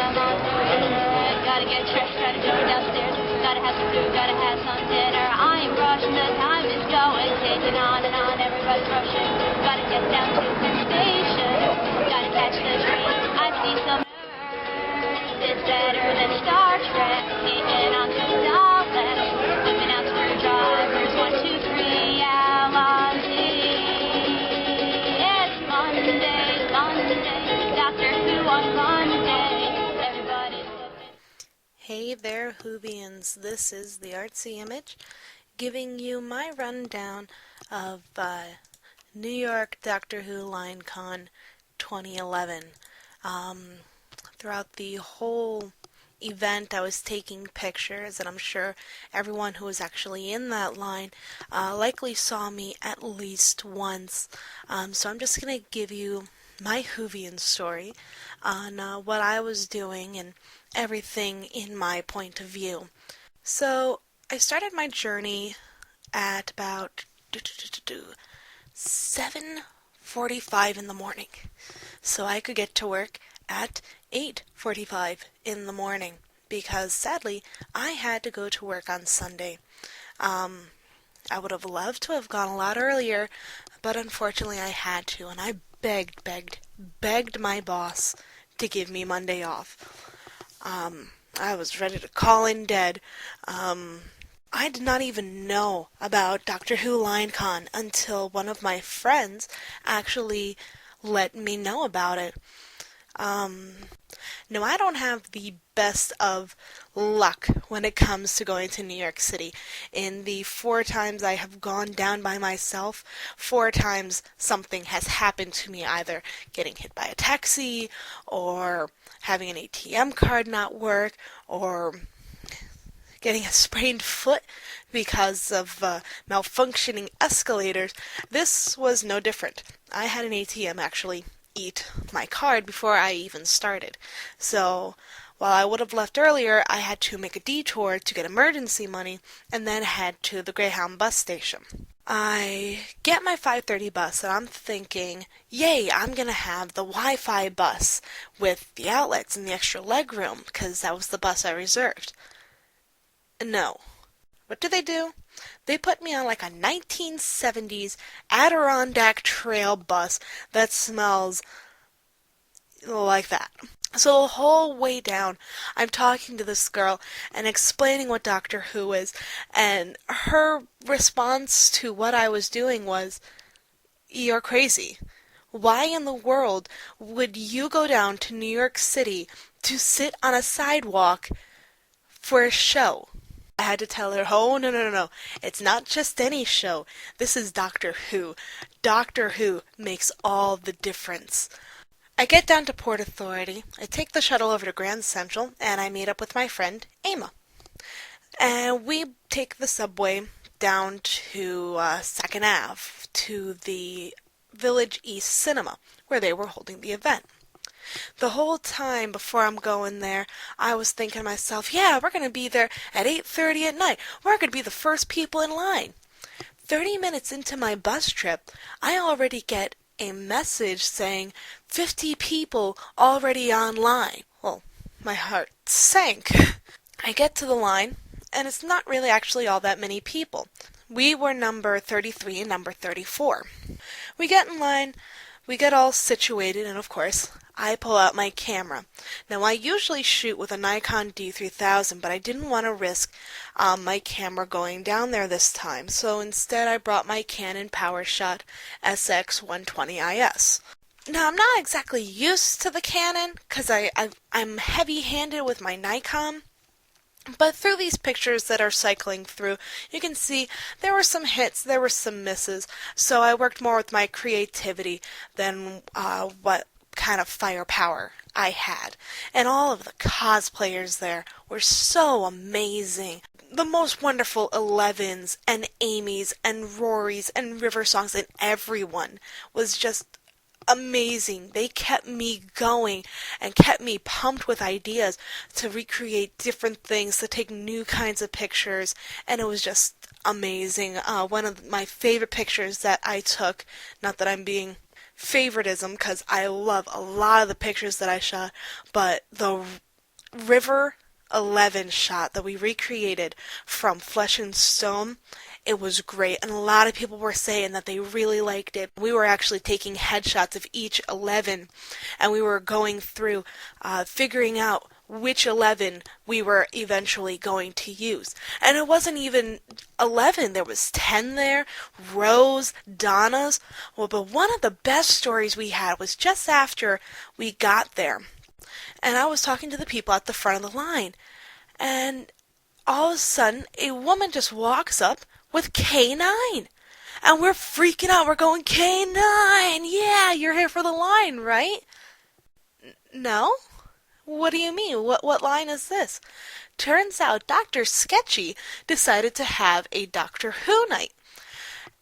come on through. Gotta get dressed, gotta go downstairs. Gotta have some food, gotta have some dinner. I ain't rushing, the time is going, taking on and on, everybody's rushing. Gotta get down to the station, gotta catch the train. I see some nerds, it's better than Star Trek. Eating on some Daleks, whipping out screwdrivers. 1, 2, 3, Alonzi. It's Monday, Doctor Who on Monday. Everybody's looking. Hey there, Whovians. This is the Artsy Image, giving you my rundown of New York Doctor Who LineCon 2011. Throughout the whole event, I was taking pictures, and I'm sure everyone who was actually in that line likely saw me at least once. So I'm just going to give you my Whovian story on what I was doing and everything in my point of view. So I started my journey at about 7:45 in the morning, so I could get to work at 8:45 in the morning, because sadly I had to go to work on Sunday. I would have loved to have gone a lot earlier, but unfortunately I had to, and I begged my boss to give me Monday off. I was ready to call in dead. I did not even know about Doctor Who LineCon until one of my friends actually let me know about it. No, I don't have the best of luck when it comes to going to New York City. In the 4 times I have gone down by myself, 4 times something has happened to me, either getting hit by a taxi, or having an ATM card not work, or getting a sprained foot because of malfunctioning escalators. This was no different. I had an ATM actually eat my card before I even started. So while I would have left earlier, I had to make a detour to get emergency money and then head to the Greyhound bus station. I get my 5:30 bus and I'm thinking, yay, I'm going to have the Wi-Fi bus with the outlets and the extra legroom, because that was the bus I reserved. No. What do? They put me on like a 1970s Adirondack Trail bus that smells like that. So the whole way down, I'm talking to this girl and explaining what Doctor Who is, and her response to what I was doing was, "You're crazy. Why in the world would you go down to New York City to sit on a sidewalk for a show?" I had to tell her, oh, no. It's not just any show. This is Doctor Who. Doctor Who makes all the difference. I get down to Port Authority, I take the shuttle over to Grand Central, and I meet up with my friend, Emma. And we take the subway down to 2nd Ave, to the Village East Cinema, where they were holding the event. The whole time before I'm going there, I was thinking to myself, yeah, we're going to be there at 8:30 at night. We're going to be the first people in line. 30 minutes into my bus trip, I already get a message saying 50 people already online. Well, my heart sank. I get to the line, and it's not really actually all that many people. We were number 33 and number 34. We get in line, we get all situated, and of course, I pull out my camera. Now, I usually shoot with a Nikon D3000, but I didn't want to risk my camera going down there this time, so instead I brought my Canon PowerShot SX120IS. Now, I'm not exactly used to the Canon, because I'm heavy-handed with my Nikon, but through these pictures that are cycling through, you can see there were some hits, there were some misses, so I worked more with my creativity than what kind of firepower I had. And all of the cosplayers there were so amazing. The most wonderful 11s and Amy's and Rory's and River Songs, and everyone was just amazing. They kept me going and kept me pumped with ideas to recreate different things, to take new kinds of pictures, and it was just amazing. One of my favorite pictures that I took, not that I'm being favoritism, because I love a lot of the pictures that I shot, but the River 11 shot that we recreated from Flesh and Stone. It was great, and a lot of people were saying that they really liked it. We were actually taking headshots of each 11, and we were going through figuring out which 11 we were eventually going to use. And it wasn't even 11, there was 10 there, Rose, Donna's. Well, but one of the best stories we had was just after we got there. And I was talking to the people at the front of the line, and all of a sudden, a woman just walks up with K9. And we're freaking out. We're going, K9! Yeah, you're here for the line, right? No? What do you mean? What line is this? Turns out Dr. Sketchy decided to have a Doctor Who night.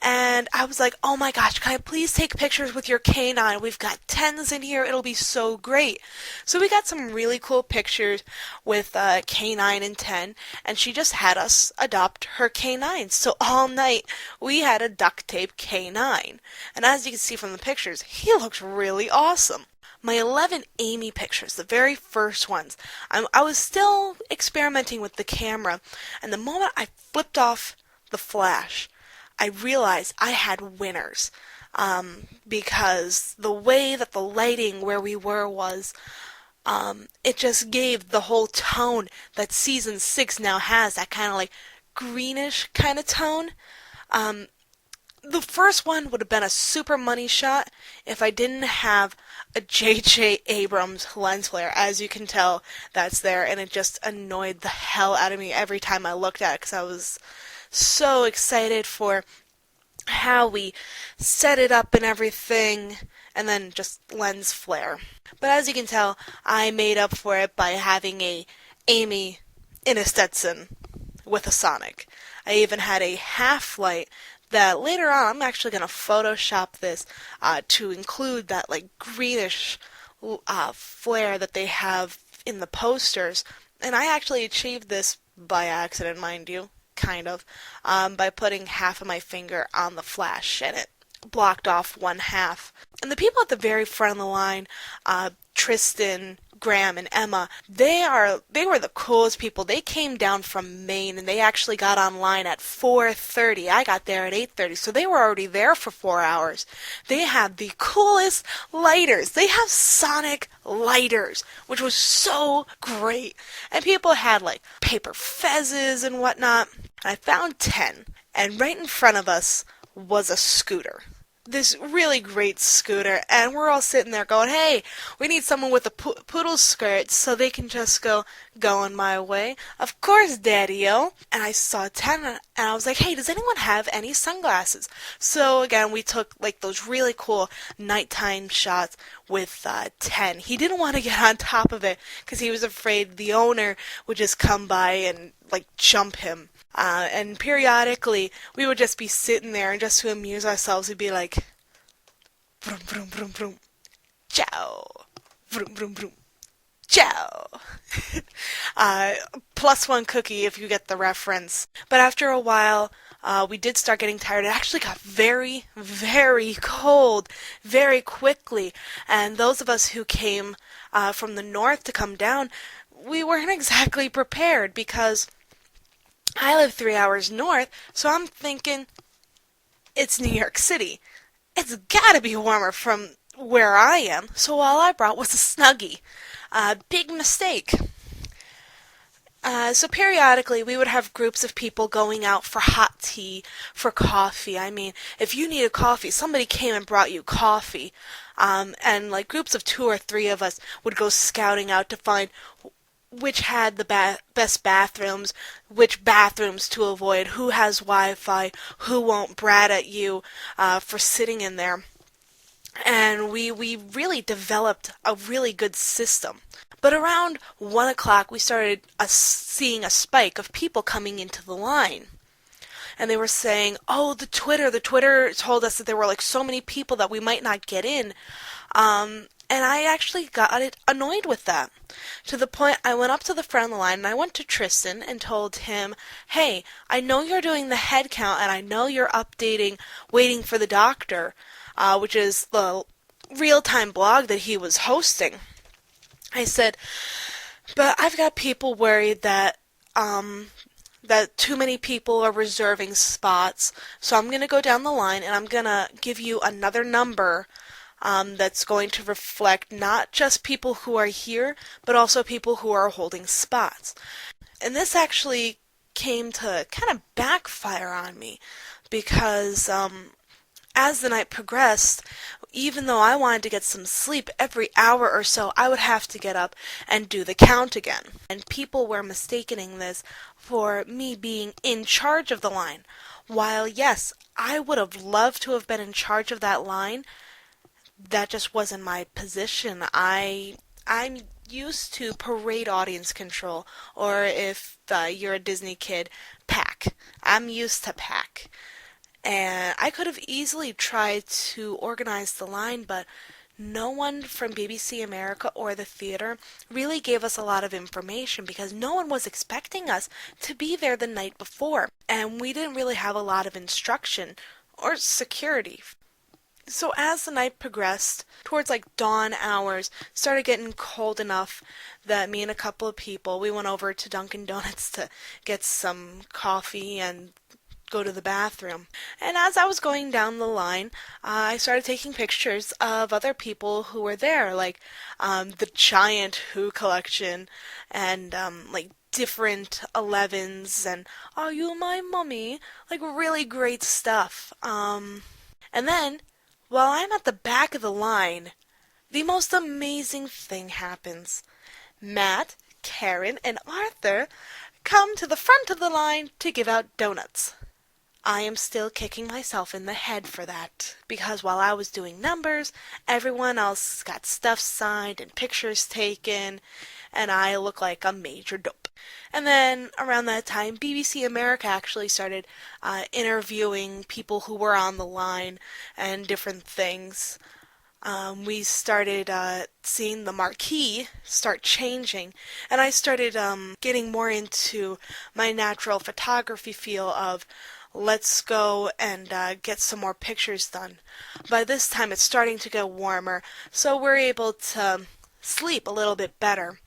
And I was like, oh my gosh, can I please take pictures with your K9? We've got 10s in here. It'll be so great. So we got some really cool pictures with K9 and 10, and she just had us adopt her K9. So all night we had a duct tape K9. And as you can see from the pictures, he looks really awesome. My 11 Amy pictures, the very first ones, I was still experimenting with the camera, and the moment I flipped off the flash, I realized I had winners, because the way that the lighting where we were was, it just gave the whole tone that season 6 now has, that kind of like greenish kind of tone. The first one would have been a super money shot if I didn't have a J.J. Abrams lens flare. As you can tell, that's there, and it just annoyed the hell out of me every time I looked at it because I was so excited for how we set it up and everything, and then just lens flare. But as you can tell, I made up for it by having a Amy in a Stetson with a Sonic. I even had a half light that later on I'm actually going to Photoshop this to include that like greenish flare that they have in the posters. And I actually achieved this by accident, mind you, kind of, by putting half of my finger on the flash, and it blocked off one half. And the people at the very front of the line, Tristan, Graham, and Emma, they were the coolest people. They came down from Maine, and they actually got online at 4:30. I got there at 8:30, so they were already there for 4 hours. They had the coolest lighters. They have Sonic lighters, which was so great. And people had like paper fezzes and whatnot. I found 10, and right in front of us was a scooter. This really great scooter, and we're all sitting there going, hey, we need someone with a poodle skirt so they can just go going my way. Of course, Daddy-o. And I saw 10, and I was like, hey, does anyone have any sunglasses? So again, we took like those really cool nighttime shots with 10. He didn't want to get on top of it because he was afraid the owner would just come by and like jump him. And periodically, we would just be sitting there, and just to amuse ourselves, we'd be like, vroom, vroom, vroom, vroom, ciao, vroom, vroom, vroom, ciao. +1 cookie if you get the reference. But after a while, we did start getting tired. It actually got very, very cold very quickly. And those of us who came from the north to come down, we weren't exactly prepared because I live 3 hours north, so I'm thinking, it's New York City. It's gotta be warmer from where I am, so all I brought was a Snuggie. Big mistake. So periodically, we would have groups of people going out for hot tea, for coffee. I mean, if you needed coffee, somebody came and brought you coffee. And like groups of 2 or 3 of us would go scouting out to find which had the best bathrooms, which bathrooms to avoid, who has Wi-Fi, who won't brat at you for sitting in there. And we really developed a really good system. But around 1 o'clock, we started seeing a spike of people coming into the line. And they were saying, oh, the Twitter told us that there were like so many people that we might not get in. And I actually got annoyed with that, to the point I went up to the front of the line and I went to Tristan and told him, hey, I know you're doing the head count and I know you're updating Waiting for the Doctor, which is the real-time blog that he was hosting. I said, But I've got people worried that too many people are reserving spots. So I'm going to go down the line and I'm going to give you another number that's going to reflect not just people who are here, but also people who are holding spots. And this actually came to kind of backfire on me because as the night progressed, even though I wanted to get some sleep, every hour or so I would have to get up and do the count again. And people were mistaking this for me being in charge of the line. While yes, I would have loved to have been in charge of that line, that just wasn't my position. I'm used to parade audience control, or if you're a Disney kid, pack. I'm used to pack. And I could have easily tried to organize the line, but no one from BBC America or the theater really gave us a lot of information because no one was expecting us to be there the night before, and we didn't really have a lot of instruction or security. So as the night progressed, towards like dawn hours, started getting cold enough that me and a couple of people, we went over to Dunkin' Donuts to get some coffee and go to the bathroom. And as I was going down the line, I started taking pictures of other people who were there, like the giant Who collection and like different 11s and Are You My Mummy? Like really great stuff. And then, while I'm at the back of the line, the most amazing thing happens. Matt, Karen, and Arthur come to the front of the line to give out donuts. I am still kicking myself in the head for that, because while I was doing numbers, everyone else got stuff signed and pictures taken, and I look like a major dope. And then around that time, BBC America actually started interviewing people who were on the line and different things. We started seeing the marquee start changing, and I started getting more into my natural photography feel of let's go and get some more pictures done. By this time it's starting to get warmer, so we're able to sleep a little bit better.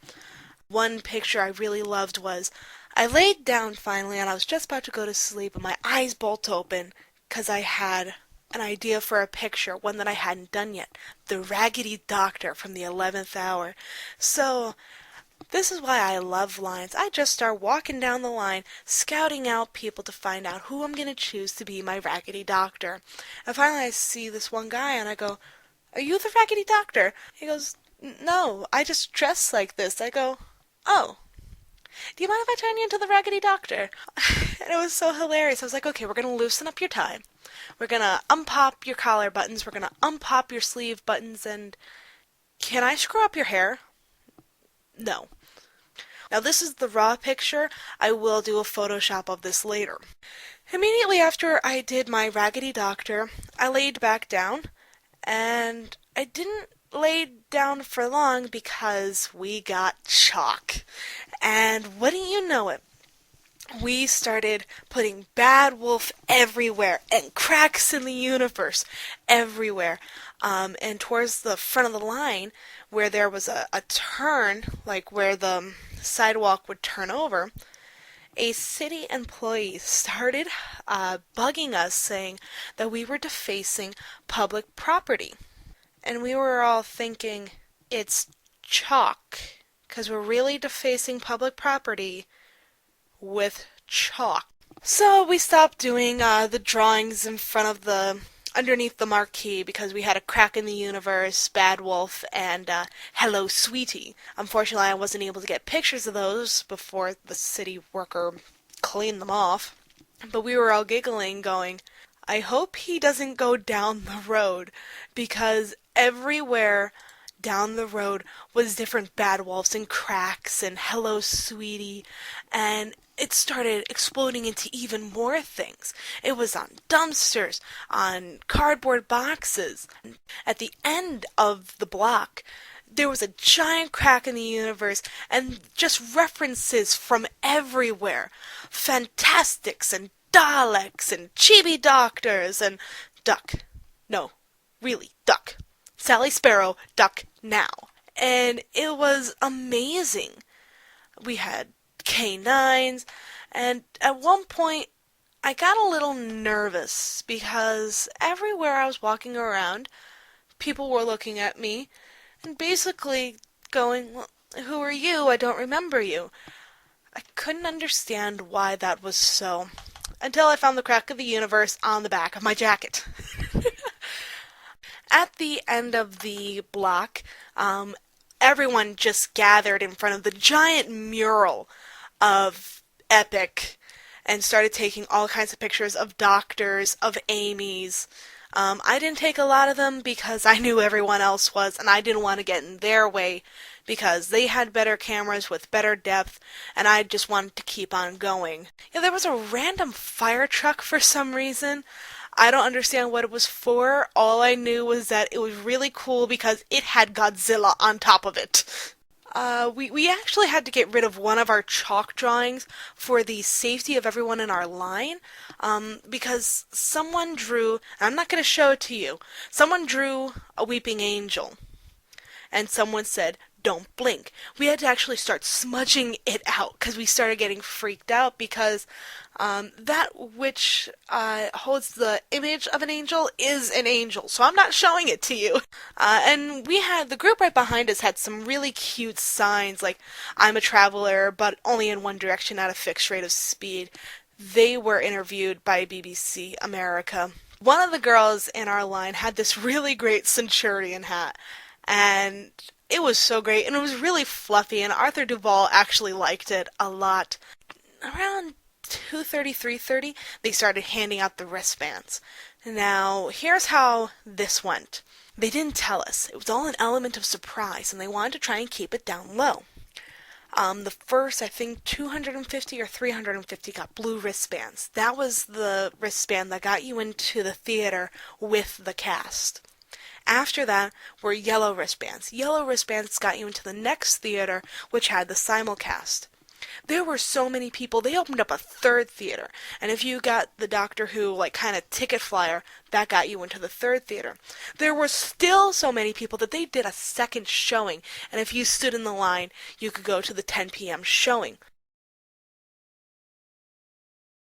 One picture I really loved was I laid down finally and I was just about to go to sleep and my eyes bolt open because I had an idea for a picture, one that I hadn't done yet. The Raggedy Doctor from the 11th hour. So this is why I love lines. I just start walking down the line, scouting out people to find out who I'm going to choose to be my Raggedy Doctor. And finally I see this one guy and I go, "Are you the Raggedy Doctor?" He goes, "No, I just dress like this." I go, "Oh, do you mind if I turn you into the Raggedy Doctor?" And it was so hilarious. I was like, "Okay, we're going to loosen up your tie. We're going to unpop your collar buttons. We're going to unpop your sleeve buttons. And can I screw up your hair?" No. Now this is the raw picture. I will do a Photoshop of this later. Immediately after I did my Raggedy Doctor, I laid back down, and I didn't lay down for long because we got chalk. And wouldn't you know it, we started putting Bad Wolf everywhere and cracks in the universe everywhere. And towards the front of the line, where there was a turn, like where the sidewalk would turn over, a city employee started bugging us saying that we were defacing public property. And we were all thinking, it's chalk, because we're really defacing public property with chalk. So we stopped doing the drawings in front of underneath the marquee because we had a crack in the universe, Bad Wolf, and Hello Sweetie. Unfortunately, I wasn't able to get pictures of those before the city worker cleaned them off. But we were all giggling, going, I hope he doesn't go down the road, because everywhere down the road was different Bad Wolves and cracks and Hello Sweetie, and it started exploding into even more things. It was on dumpsters, on cardboard boxes. At the end of the block, there was a giant crack in the universe, and just references from everywhere. Fantastics and Daleks and Chibi Doctors and Duck. No, really, Duck. Sally Sparrow, Duck now. And it was amazing. We had K9s, and at one point I got a little nervous because everywhere I was walking around, people were looking at me and basically going, well, who are you? I don't remember you. I couldn't understand why that was so until I found the crack of the universe on the back of my jacket. At the end of the block, everyone just gathered in front of the giant mural of Epic and started taking all kinds of pictures of doctors, of Amy's. I didn't take a lot of them because I knew everyone else was, and I didn't want to get in their way because they had better cameras with better depth, and I just wanted to keep on going. Yeah, there was a random fire truck for some reason. I don't understand what it was for. All I knew was that it was really cool because it had Godzilla on top of it. We actually had to get rid of one of our chalk drawings for the safety of everyone in our line, because someone drew, I'm not going to show it to you, someone drew a weeping angel, and someone said, don't blink. We had to actually start smudging it out because we started getting freaked out because that which holds the image of an angel is an angel, so I'm not showing it to you. And we had, the group right behind us had some really cute signs like, I'm a traveler, but only in one direction at a fixed rate of speed. They were interviewed by BBC America. One of the girls in our line had this really great centurion hat, and it was so great, and it was really fluffy, and Arthur Duvall actually liked it a lot. Around 2:30, 3:30, they started handing out the wristbands. Now, here's how this went. They didn't tell us. It was all an element of surprise, and they wanted to try and keep it down low. The first, I think, 250 or 350 got blue wristbands. That was the wristband that got you into the theater with the cast. After that were yellow wristbands. Yellow wristbands got you into the next theater, which had the simulcast. There were so many people, they opened up a third theater. And if you got the Doctor Who, kind of ticket flyer, that got you into the third theater. There were still so many people that they did a second showing. And if you stood in the line, you could go to the 10 p.m. showing.